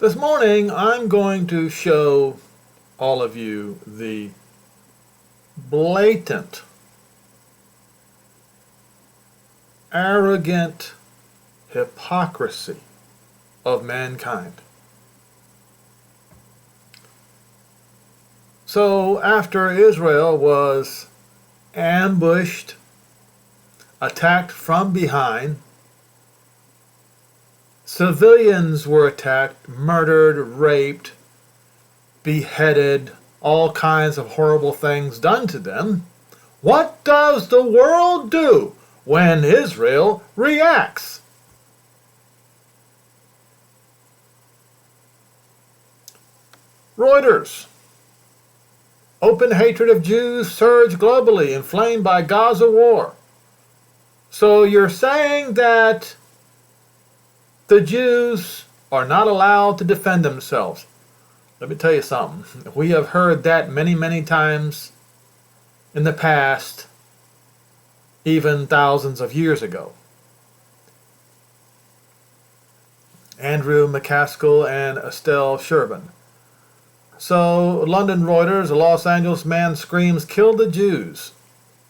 This morning I'm going to show all of you the blatant, arrogant hypocrisy of mankind. So after Israel was ambushed, attacked from behind, civilians were attacked, murdered, raped, beheaded, all kinds of horrible things done to them. What does the world do when Israel reacts? Reuters. Open hatred of Jews surge globally, inflamed by Gaza war. So you're saying that the Jews are not allowed to defend themselves. Let me tell you something. We have heard that many, many times in the past, even thousands of years ago. Andrew McCaskill and Estelle Shervin. So, London Reuters, a Los Angeles man screams, "Kill the Jews."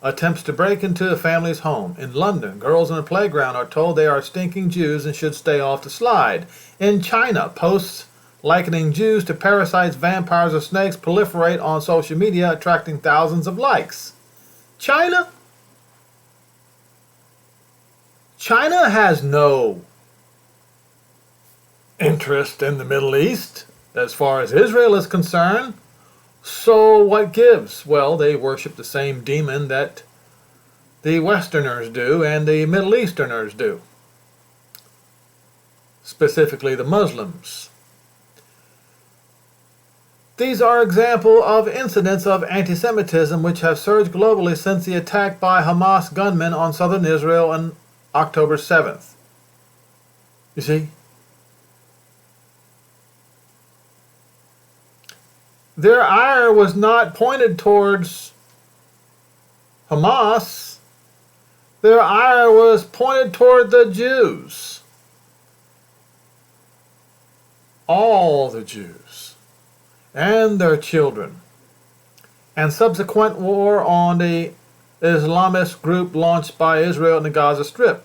Attempts to break into a family's home. In London, girls in a playground are told they are stinking Jews and should stay off the slide. In China, posts likening Jews to parasites, vampires, or snakes proliferate on social media, attracting thousands of likes. China? China has no interest in the Middle East as far as Israel is concerned. So what gives? Well, they worship the same demon that the Westerners do and the Middle Easterners do. Specifically the Muslims. These are examples of incidents of anti-Semitism which have surged globally since the attack by Hamas gunmen on southern Israel on October 7th. You see? Their ire was not pointed towards Hamas. Their ire was pointed toward the Jews. All the Jews. And their children. And subsequent war on the Islamist group launched by Israel in the Gaza Strip.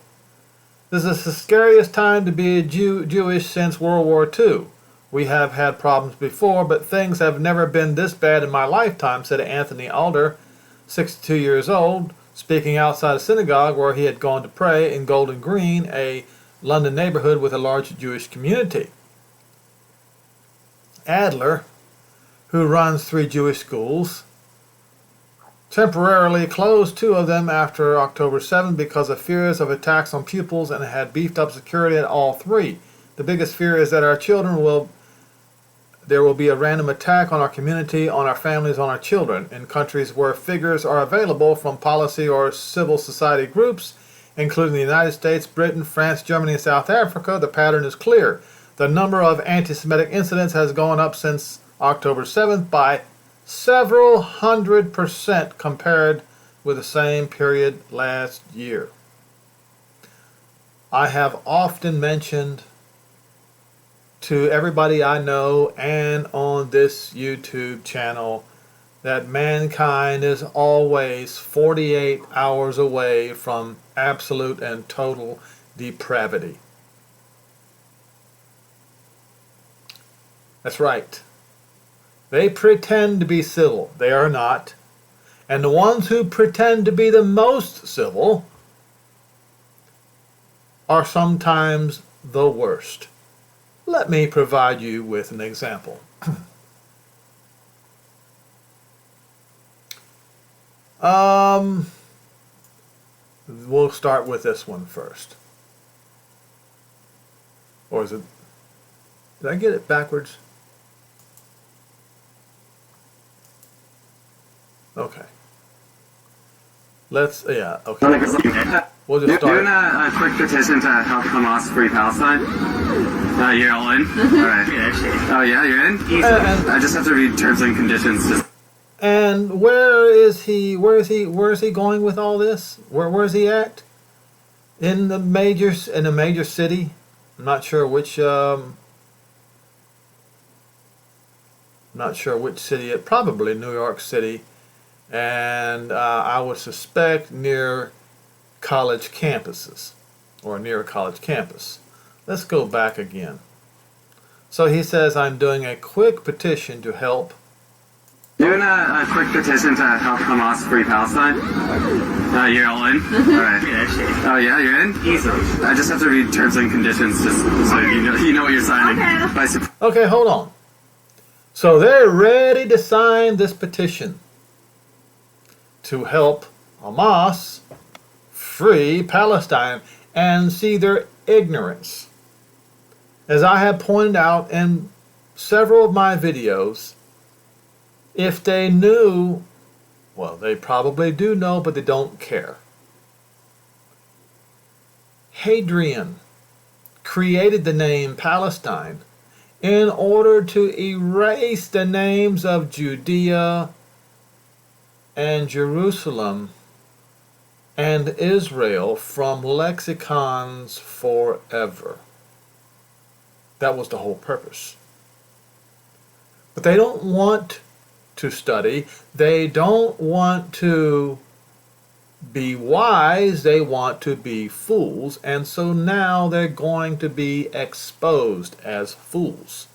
This is the scariest time to be Jewish since World War II. We have had problems before, but things have never been this bad in my lifetime, said Anthony Alder, 62 years old, speaking outside a synagogue where he had gone to pray in Golden Green, a London neighborhood with a large Jewish community. Adler, who runs 3 Jewish schools, temporarily closed 2 of them after October 7 because of fears of attacks on pupils and had beefed up security at all 3. The biggest fear is that there will be a random attack on our community, on our families, on our children. In countries where figures are available from policy or civil society groups, including the United States, Britain, France, Germany, and South Africa, the pattern is clear. The number of anti-Semitic incidents has gone up since October 7th by several 100% compared with the same period last year. I have often mentioned to everybody I know and on this YouTube channel that mankind is always 48 hours away from absolute and total depravity. That's right. They pretend to be civil. They are not. And the ones who pretend to be the most civil are sometimes the worst. Let me provide you with an example. We'll start with this one first. Or is it... Did I get it backwards? Okay. Yeah, okay. We'll just start. Doing a quick petition to help Hamas free Palestine. You're all in? Alright. Oh yeah, you're in? I just have to read terms and conditions. And where is he going with all this? Where is he at? In a major city. I'm not sure which I'm not sure which city, probably New York City, and I would suspect near college campuses or near a college campus. Let's go back again. So he says, I'm doing a quick petition to help. Doing a quick petition to help Hamas free Palestine. You're all in? Alright. Oh yeah, you're in? Easily. I just have to read terms and conditions just so you know what you're signing. Okay, hold on. So they're ready to sign this petition to help Hamas free Palestine, and see their ignorance. As I have pointed out in several of my videos, if they knew, well, they probably do know, but they don't care. Hadrian created the name Palestine in order to erase the names of Judea and Jerusalem and Israel from lexicons forever. That was the whole purpose. But they don't want to study. They don't want to be wise. They want to be fools. And so now they're going to be exposed as fools.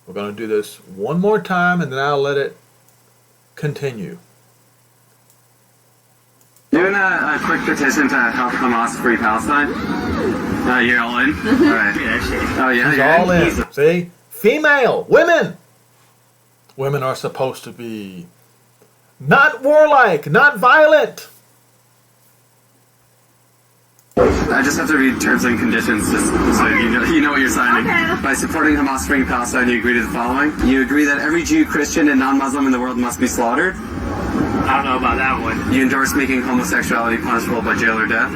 We're going to do this one more time, and then I'll let it continue. Doing a quick petition to help Hamas free Palestine. You're all in? Alright. Oh yeah, He's you're all in. Easy. See? Female, women. Women are supposed to be not warlike, not violent. I just have to read terms and conditions just so you know what you're signing. Okay. By supporting Hamas freeing Palestine, you agree to the following. You agree that every Jew, Christian, and non-Muslim in the world must be slaughtered. I don't know about that one. You endorse making homosexuality punishable by jail or death.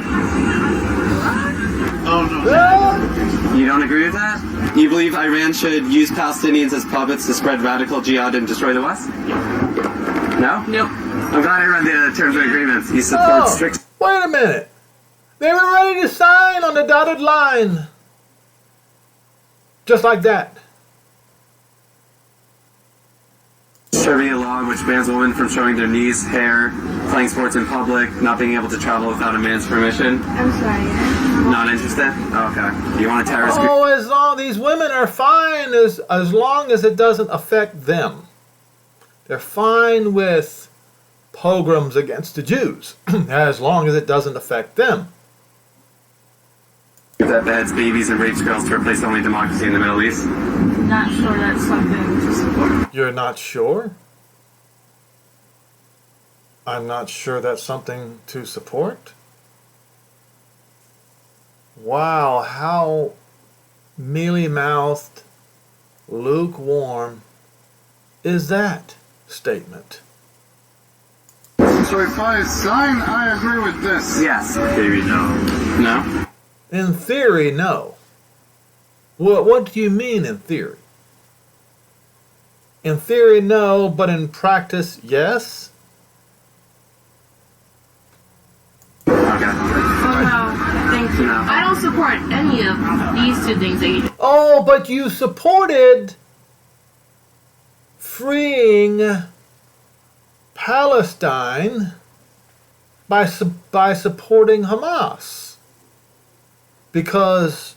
Oh no. You don't agree with that? You believe Iran should use Palestinians as puppets to spread radical jihad and destroy the West? No? Nope. I'm glad I read the terms and agreements. You support strict... Wait a minute. They were ready to sign on the dotted line. Just like that. Sharia law, which bans women from showing their knees, hair, playing sports in public, not being able to travel without a man's permission. I'm sorry. Not interested? Oh, okay. You want a terrorist group? Oh, as long these women are fine as long as it doesn't affect them. They're fine with pogroms against the Jews as long as it doesn't affect them. That beds babies and rapes girls to replace the only democracy in the Middle East? Not sure that's something to support. You're not sure? I'm not sure that's something to support? Wow, how mealy-mouthed, lukewarm is that statement? So if I sign, I agree with this. Yes. Maybe no. No? In theory, no. What do you mean in theory? In theory, no, but in practice, yes? Okay. Oh no, thank you. No. I don't support any of these two things that you did. Oh, but you supported freeing Palestine by supporting Hamas because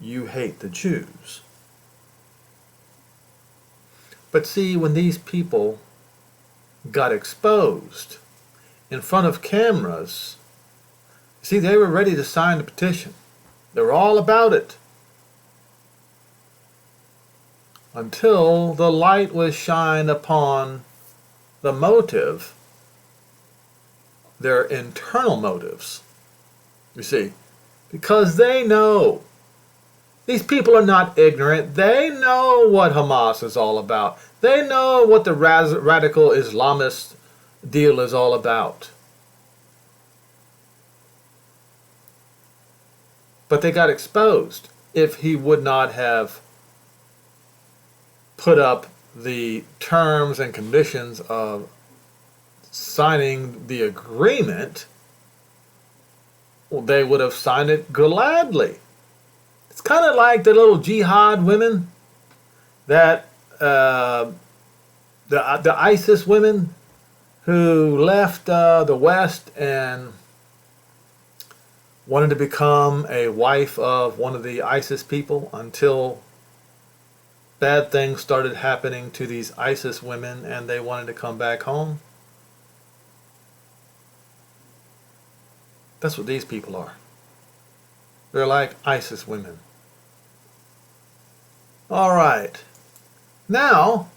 you hate the Jews. But see, when these people got exposed in front of cameras, see, they were ready to sign the petition. They were all about it. Until the light was shined upon the motive, their internal motives. You see, because they know. These people are not ignorant. They know what Hamas is all about. They know what the radical Islamist deal is all about. But they got exposed. If he would not have put up the terms and conditions of signing the agreement, well, they would have signed it gladly. It's kind of like the little jihad women that the ISIS women who left the West and wanted to become a wife of one of the ISIS people until bad things started happening to these ISIS women and they wanted to come back home. That's what these people are. They're like ISIS women. All right. Now,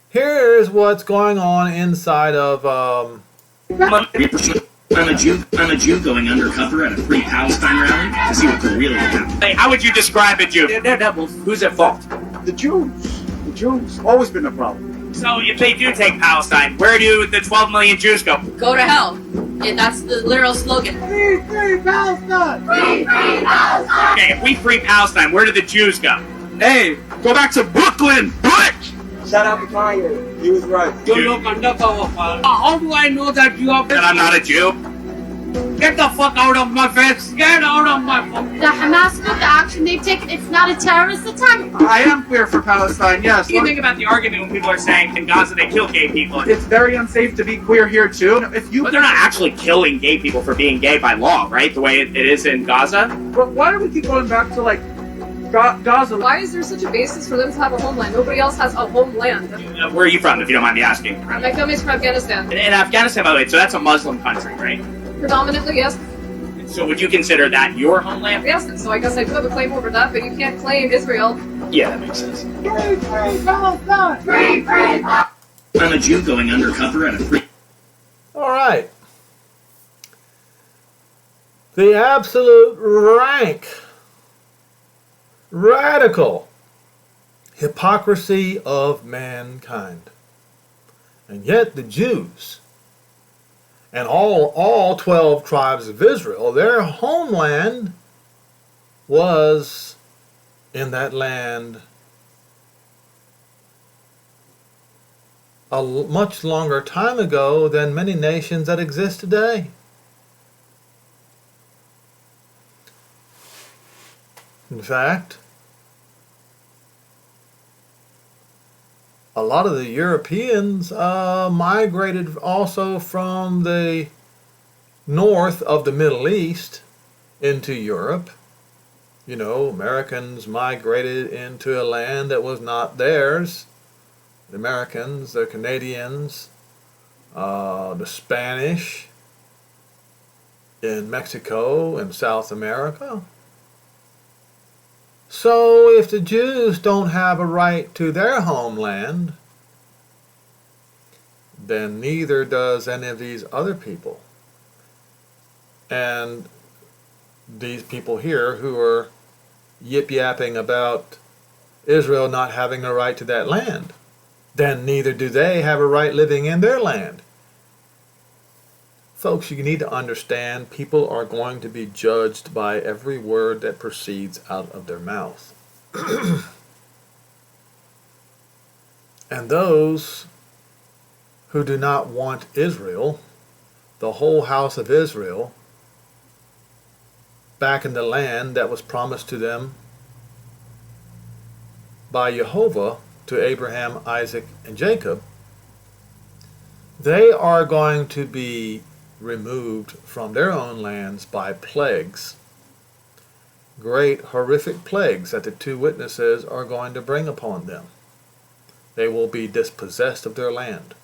here's what's going on inside of I'm a Jew going undercover at a free Palestine rally to see what really happened. Hey, how would you describe a Jew? They're devils. Who's at fault? The Jews. The Jews. Always been a problem. So if they do take Palestine, where do the 12 million Jews go? Go to hell. And that's the literal slogan. Free Palestine! Free Palestine! Okay, if we free Palestine, where do the Jews go? Hey, go back to Brooklyn! Bitch! Shout out to Kanye. He was right. How do I know that you are... That I'm not a Jew? Get the fuck out of my face! Get out of my... The Hamas group, the action they've taken, it's not a terrorist attack. I am queer for Palestine, yes. What do you think about the argument when people are saying in Gaza they kill gay people? It's very unsafe to be queer here too. But they're not actually killing gay people for being gay by law, right? The way it is in Gaza? But why do we keep going back to like Gaza? Why is there such a basis for them to have a homeland? Nobody else has a homeland. Where are you from, if you don't mind me asking? My family's from Afghanistan. In Afghanistan, by the way, so that's a Muslim country, right? Predominantly, yes. So would you consider that your homeland? Yes, so I guess I do have a claim over that, but you can't claim Israel. Yeah, that makes sense. Free Palestine! Free I'm a Jew going undercover at a free... all right. The absolute rank, radical hypocrisy of mankind. And yet the Jews and all 12 tribes of Israel, their homeland was in that land a much longer time ago than many nations that exist today. In fact, a lot of the Europeans migrated also from the north of the Middle East into Europe. You know, Americans migrated into a land that was not theirs. The Americans, the Canadians, the Spanish in Mexico and South America. So if the Jews don't have a right to their homeland, then neither does any of these other people. And these people here who are yip-yapping about Israel not having a right to that land, then neither do they have a right living in their land. Folks, you need to understand people are going to be judged by every word that proceeds out of their mouth. And those who do not want Israel, the whole house of Israel, back in the land that was promised to them by Jehovah to Abraham, Isaac, and Jacob, they are going to be removed from their own lands by plagues. Great, horrific plagues that the two witnesses are going to bring upon them. They will be dispossessed of their land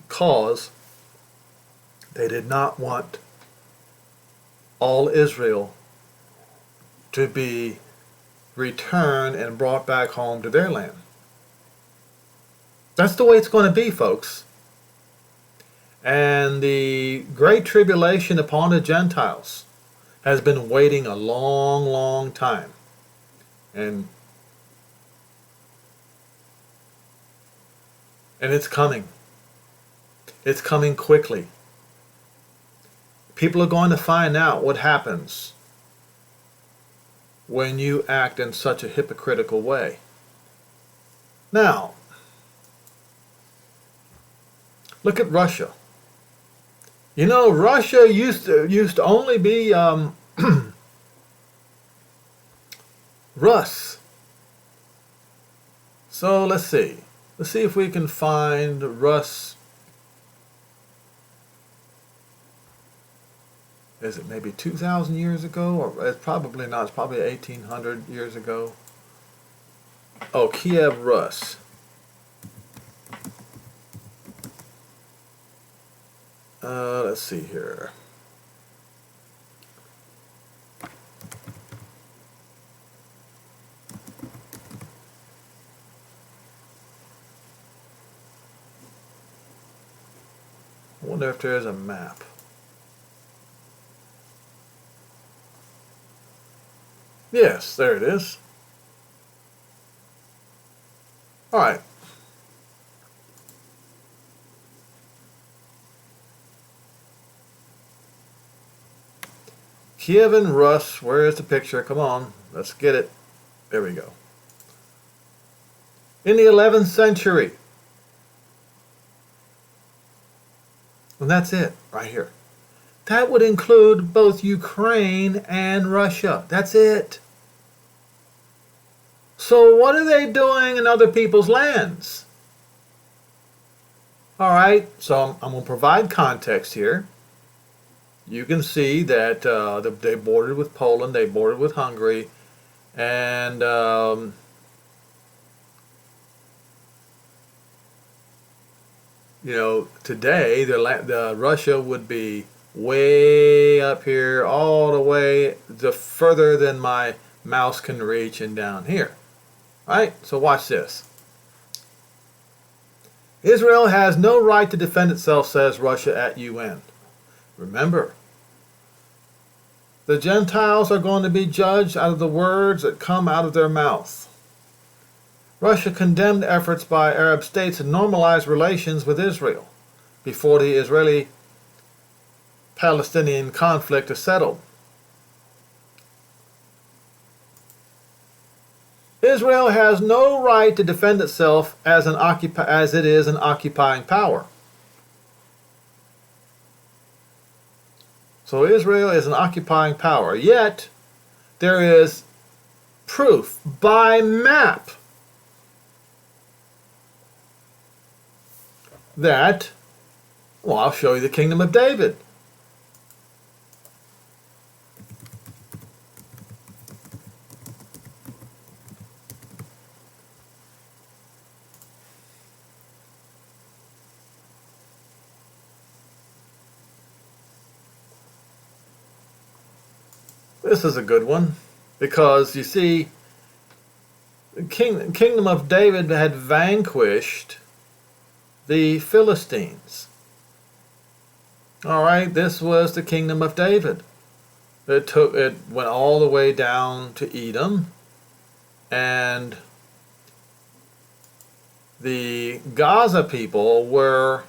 because they did not want all Israel to be returned and brought back home to their land. That's the way it's going to be, folks. And the great tribulation upon the Gentiles has been waiting a long, long time. And it's coming. It's coming quickly. People are going to find out what happens when you act in such a hypocritical way. Now, look at Russia. You know, Russia used to only be Rus. So let's see. Let's see if we can find Russ. Is it maybe 2,000 years ago? Or it's probably not. It's probably 1,800 years ago. Oh, Kiev Rus. Let's see here. I wonder if there's a map. Yes, there it is. All right. Kievan Rus, where is the picture? Come on, let's get it. There we go. In the 11th century. And that's it, right here. That would include both Ukraine and Russia. That's it. So what are they doing in other people's lands? All right, so I'm going to provide context here. You can see that they bordered with Poland, they bordered with Hungary, and you know, today the Russia would be way up here, all the way further than my mouse can reach, and down here. All right, so watch this. Israel has no right to defend itself, says Russia at UN. Remember, the Gentiles are going to be judged out of the words that come out of their mouth. Russia condemned efforts by Arab states to normalize relations with Israel before the Israeli-Palestinian conflict is settled. Israel has no right to defend itself as it is an occupying power. So Israel is an occupying power, yet there is proof by map that, well, I'll show you the Kingdom of David. This is a good one, because you see, the Kingdom of David had vanquished the Philistines. All right, this was the Kingdom of David. It went all the way down to Edom, and the Gaza people were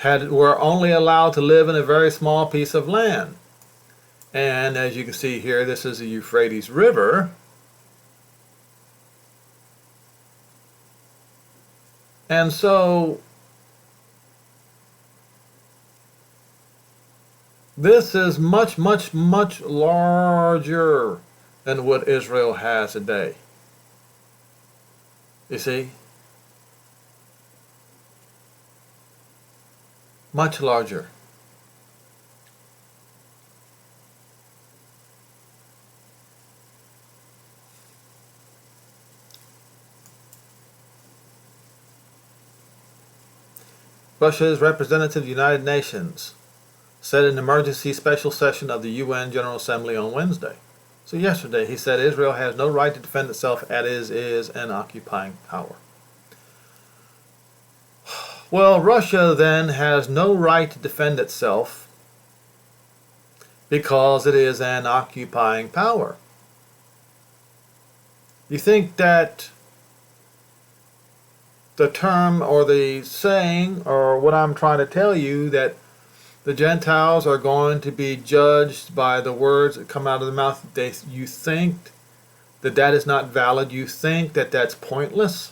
only allowed to live in a very small piece of land. And as you can see here, this is the Euphrates River. And so this is much, much, much larger than what Israel has today. You see? Much larger. Russia's representative to the United Nations said in an emergency special session of the UN General Assembly on Wednesday. So yesterday he said Israel has no right to defend itself as is an occupying power. Well, Russia then has no right to defend itself because it is an occupying power. You think that the term or the saying or what I'm trying to tell you, that the Gentiles are going to be judged by the words that come out of the mouth, you think that that is not valid? You think that that's pointless?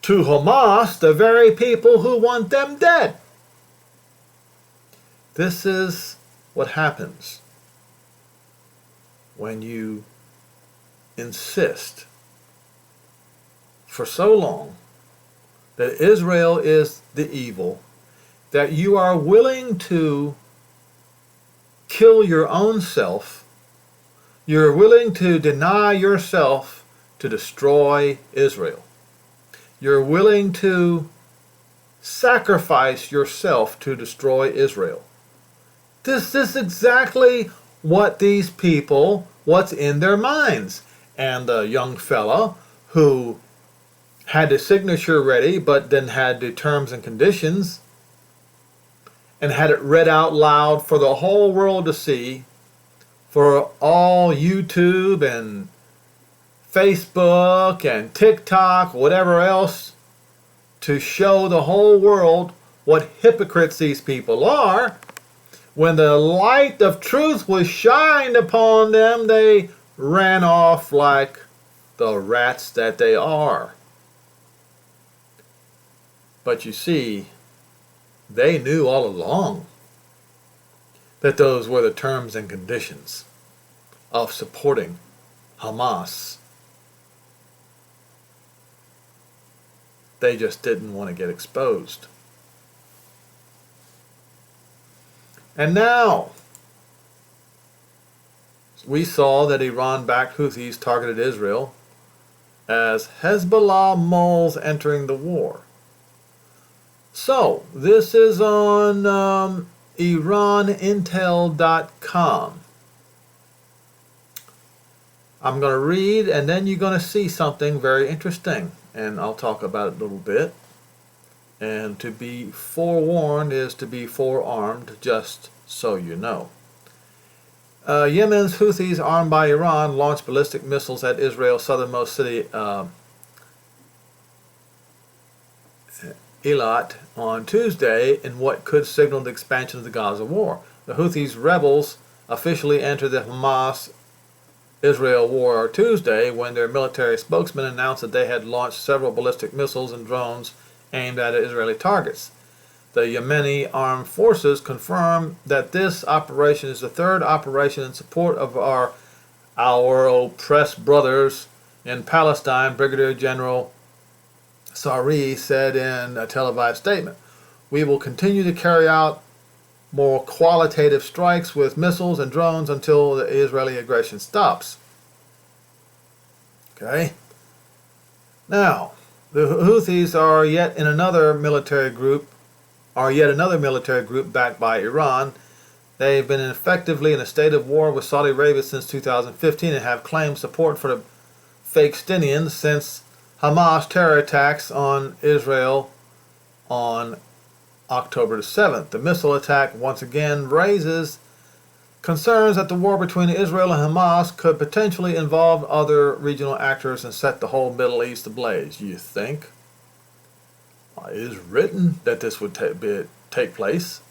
to Hamas, the very people who want them dead. This is what happens when you insist for so long that Israel is the evil, that you are willing to kill your own self, you're willing to deny yourself to destroy Israel. You're willing to sacrifice yourself to destroy Israel. This is exactly what these people, what's in their minds. And the young fella who had the signature ready but then had the terms and conditions and had it read out loud for the whole world to see, for all YouTube and Facebook and TikTok, whatever else, to show the whole world what hypocrites these people are. When the light of truth was shined upon them, they ran off like the rats that they are. But you see, they knew all along that those were the terms and conditions of supporting Hamas. They just didn't want to get exposed. And now, we saw that Iran-backed Houthis targeted Israel as Hezbollah Mulls entering the war. So, this is on IranIntel.com. I'm going to read, and then you're going to see something very interesting, and I'll talk about it a little bit. And to be forewarned is to be forearmed, just so you know. Yemen's Houthis, armed by Iran, launched ballistic missiles at Israel's southernmost city, Eilat, on Tuesday in what could signal the expansion of the Gaza war. The Houthis rebels officially entered the Hamas-Israel war Tuesday when their military spokesman announced that they had launched several ballistic missiles and drones aimed at Israeli targets. The Yemeni armed forces confirmed that this operation is the third operation in support of our oppressed brothers in Palestine, Brigadier General Sari said in a televised statement. We will continue to carry out more qualitative strikes with missiles and drones until the Israeli aggression stops. Okay? Now, the Houthis are yet another military group backed by Iran. They've been effectively in a state of war with Saudi Arabia since 2015 and have claimed support for the Palestinians since Hamas terror attacks on Israel on October the 7th. The missile attack once again raises concerns that the war between Israel and Hamas could potentially involve other regional actors and set the whole Middle East ablaze. You think? It is written that this would take place.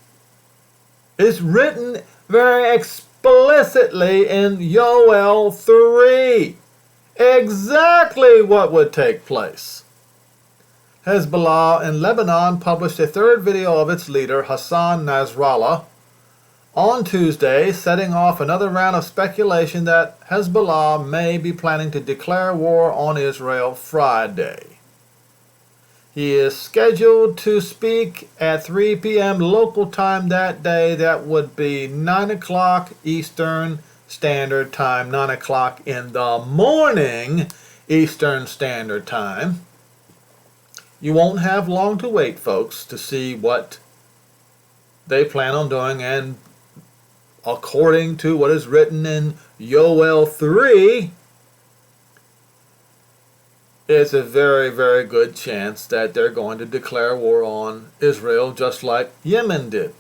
It's written very explicitly in Yoel 3. Exactly what would take place. Hezbollah in Lebanon published a third video of its leader, Hassan Nasrallah, on Tuesday, setting off another round of speculation that Hezbollah may be planning to declare war on Israel Friday. He is scheduled to speak at 3 p.m. local time that day. That would be 9 o'clock Eastern Standard Time, 9 o'clock in the morning Eastern Standard Time. You won't have long to wait, folks, to see what they plan on doing, and according to what is written in Yoel 3, it's a very, very good chance that they're going to declare war on Israel just like Yemen did.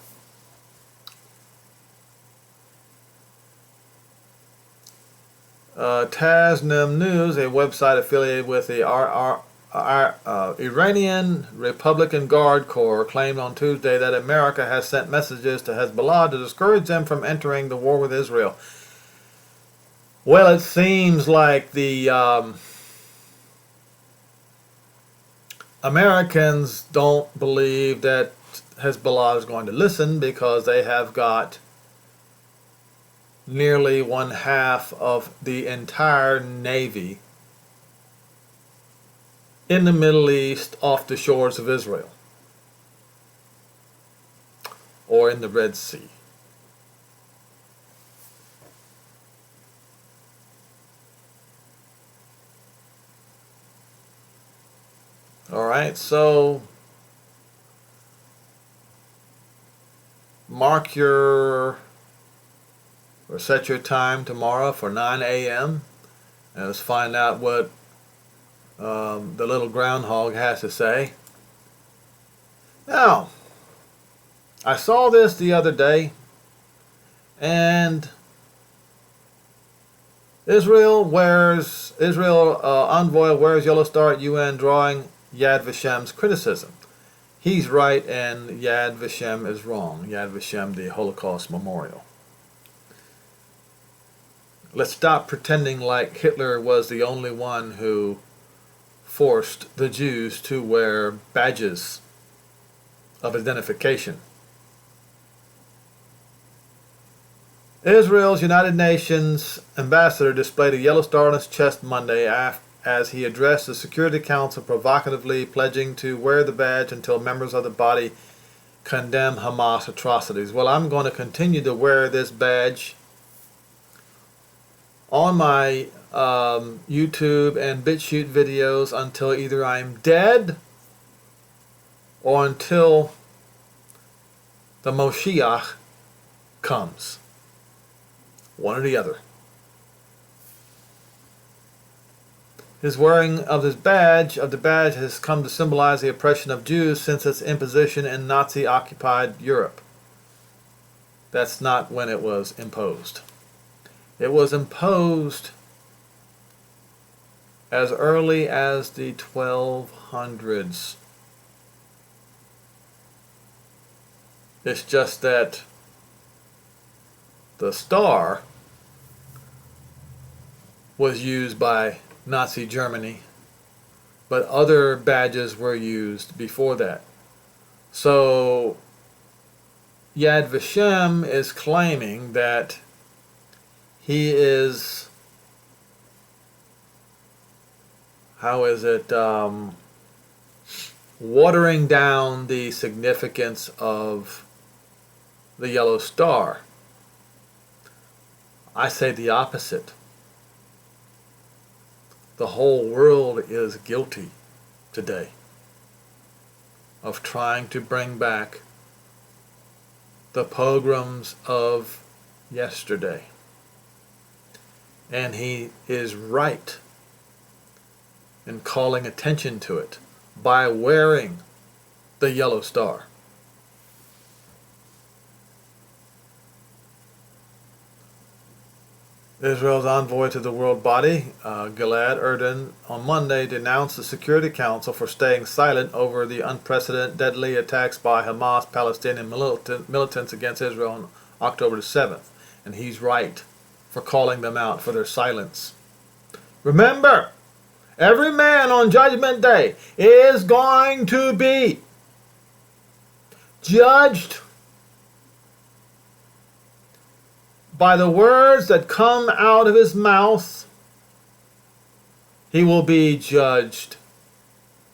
Tasnim News, a website affiliated with the Iranian Republican Guard Corps, claimed on Tuesday that America has sent messages to Hezbollah to discourage them from entering the war with Israel. Well, it seems like the Americans don't believe that Hezbollah is going to listen because they have got nearly 1/2 of the entire Navy in the Middle East off the shores of Israel or in the Red Sea. All right, so mark your or set your time tomorrow for 9 a.m. and let's find out what the little groundhog has to say. Now, I saw this the other day, and Israel envoy wears yellow star at UN, drawing Yad Vashem's criticism. He's right and Yad Vashem is wrong. Yad Vashem, the Holocaust Memorial. Let's stop pretending like Hitler was the only one who forced the Jews to wear badges of identification. Israel's United Nations ambassador displayed a yellow star on his chest Monday as he addressed the Security Council, provocatively pledging to wear the badge until members of the body condemn Hamas atrocities. Well, I'm going to continue to wear this badge on my YouTube and BitChute videos until either I'm dead or until the Moshiach comes. One or the other. His wearing of the badge has come to symbolize the oppression of Jews since its imposition in Nazi-occupied Europe. That's not when it was imposed. It was imposed as early as the 1200s. It's just that the star was used by Nazi Germany, but other badges were used before that. So Yad Vashem is claiming that he is, watering down the significance of the yellow star. I say the opposite. The whole world is guilty today of trying to bring back the pogroms of yesterday. And he is right in calling attention to it by wearing the yellow star. Israel's envoy to the world body, Gilad Erdan, on Monday denounced the Security Council for staying silent over the unprecedented deadly attacks by Hamas Palestinian militants against Israel on October the 7th. And he's right for calling them out for their silence. Remember, every man on Judgment Day is going to be judged by the words that come out of his mouth. He will be judged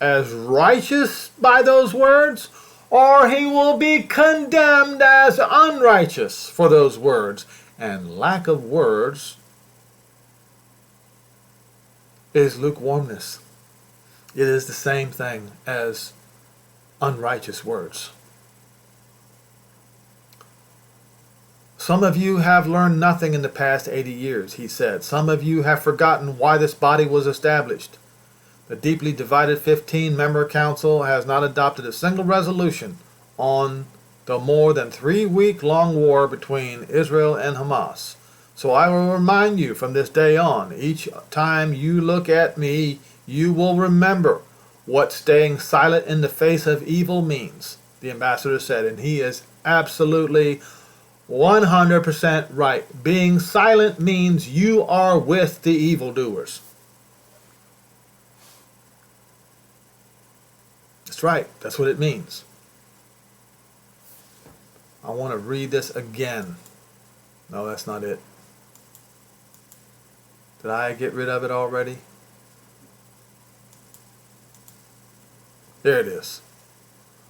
as righteous by those words, or he will be condemned as unrighteous for those words. And lack of words is lukewarmness. It is the same thing as unrighteous words. Some of you have learned nothing in the past 80 years, he said. Some of you have forgotten why this body was established. The deeply divided 15-member council has not adopted a single resolution on the more than 3-week-long war between Israel and Hamas. So I will remind you from this day on, each time you look at me, you will remember what staying silent in the face of evil means, the ambassador said, and he is absolutely 100% right. Being silent means you are with the evildoers. That's right. That's what it means. I want to read this again. No, that's not it. Did I get rid of it already? There it is.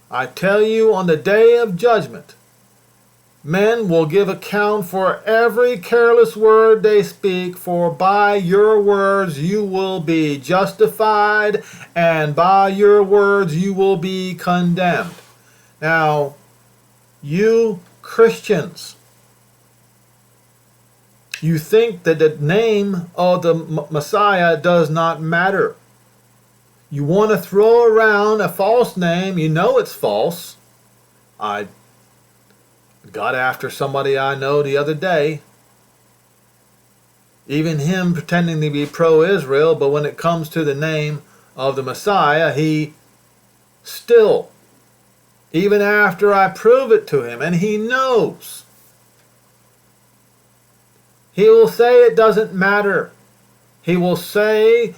I tell you, on the day of judgment, men will give account for every careless word they speak, for by your words you will be justified, and by your words you will be condemned. Now, you Christians, you think that the name of the Messiah does not matter. You want to throw around a false name. You know it's false. I got after somebody I know the other day. Even him pretending to be pro-Israel, but when it comes to the name of the Messiah, he still, even after I prove it to him, and he knows, he will say it doesn't matter. He will say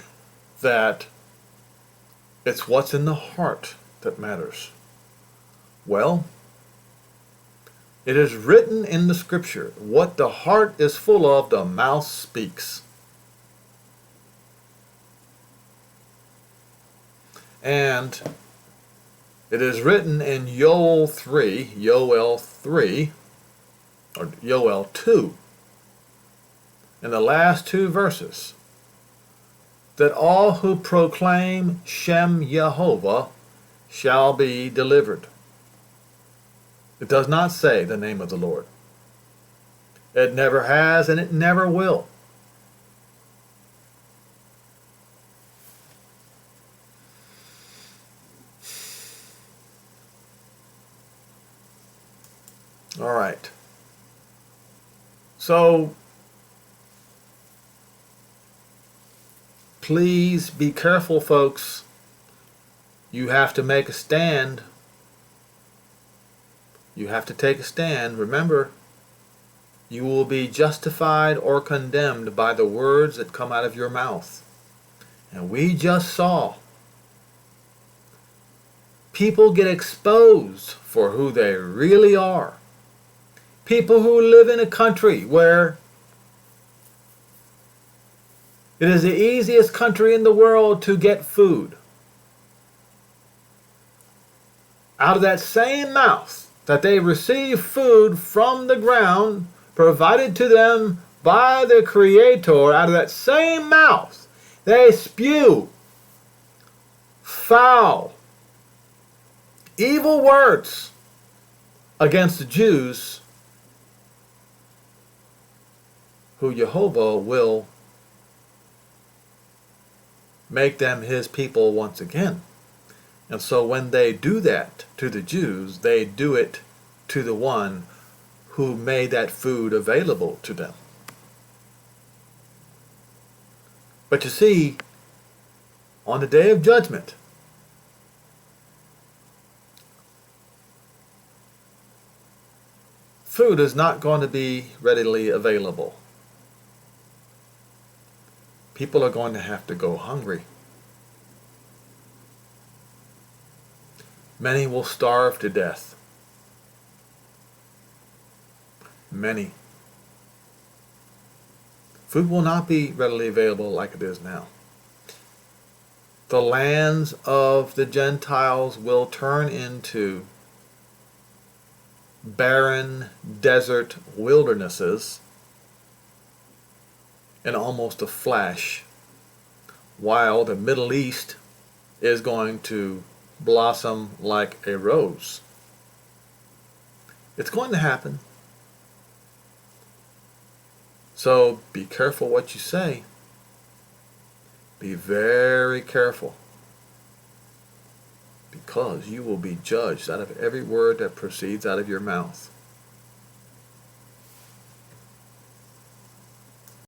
that it's what's in the heart that matters. Well, it is written in the scripture, what the heart is full of, the mouth speaks. And it is written in Yoel 3, or Yoel 2, in the last two verses, that all who proclaim Shem Yehovah shall be delivered. It does not say the name of the Lord. It never has, and it never will. All right. So, please be careful, folks. You have to make a stand. You have to take a stand. Remember, you will be justified or condemned by the words that come out of your mouth. And we just saw people get exposed for who they really are. People who live in a country where it is the easiest country in the world to get food. Out of that same mouth that they receive food from the ground provided to them by the Creator, out of that same mouth they spew foul, evil words against the Jews, who Jehovah will make them his people once again. And so when they do that to the Jews, they do it to the one who made that food available to them. But you see, on the day of judgment, food is not going to be readily available. People are going to have to go hungry. Many will starve to death. Many. Food will not be readily available like it is now. The lands of the Gentiles will turn into barren desert wildernesses in almost a flash, while the Middle East is going to blossom like a rose. It's going to happen. So be careful what you say. Be very careful, because you will be judged out of every word that proceeds out of your mouth.